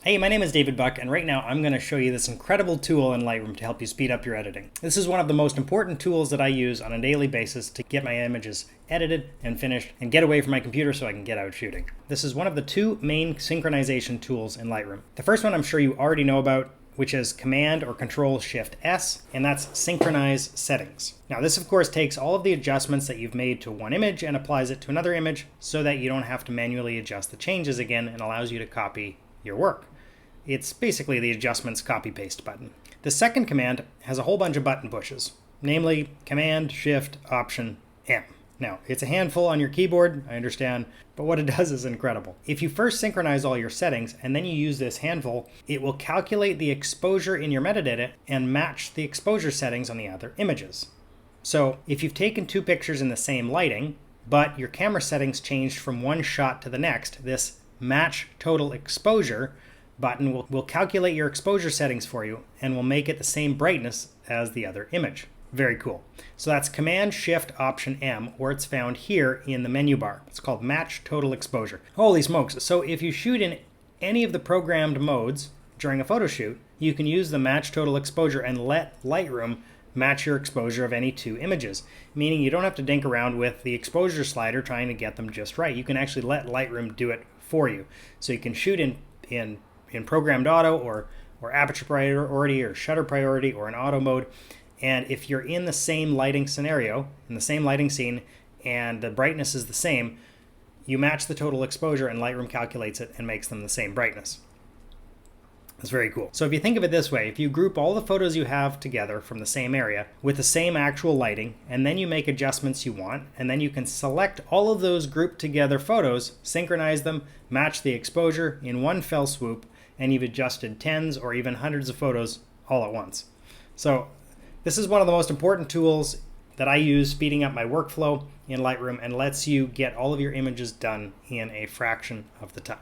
Hey, my name is David Buck, and right now I'm going to show you this incredible tool in Lightroom to help you speed up your editing. This is one of the most important tools that I use on a daily basis to get my images edited and finished and get away from my computer so I can get out shooting. This is one of the two main synchronization tools in Lightroom. The first one I'm sure you already know about, which is Command or Control Shift S, and that's Synchronize Settings. Now this of course takes all of the adjustments that you've made to one image and applies it to another image so that you don't have to manually adjust the changes again, and allows you to copy your work. It's basically the adjustments copy-paste button. The second command has a whole bunch of button pushes, namely Command, Shift, Option, M. Now, it's a handful on your keyboard, I understand, but what it does is incredible. If you first synchronize all your settings and then you use this handful, it will calculate the exposure in your metadata and match the exposure settings on the other images. So if you've taken two pictures in the same lighting, but your camera settings changed from one shot to the next, this Match Total Exposure button will calculate your exposure settings for you and will make it the same brightness as the other image. Very cool. So that's Command Shift Option M, where it's found here in the menu bar. It's called Match Total Exposure. Holy smokes. So if you shoot in any of the programmed modes during a photo shoot, you can use the Match Total Exposure and let Lightroom match your exposure of any two images, meaning you don't have to dink around with the exposure slider trying to get them just right. You can actually let Lightroom do it for you. So you can shoot in programmed auto or aperture priority or shutter priority or an auto mode. And if you're in the same lighting scenario, in the same lighting scene, and the brightness is the same, you match the total exposure and Lightroom calculates it and makes them the same brightness. That's very cool. So if you think of it this way, if you group all the photos you have together from the same area with the same actual lighting, and then you make adjustments you want, and then you can select all of those grouped together photos, synchronize them, match the exposure in one fell swoop, and you've adjusted tens or even hundreds of photos all at once. So this is one of the most important tools that I use speeding up my workflow in Lightroom and lets you get all of your images done in a fraction of the time.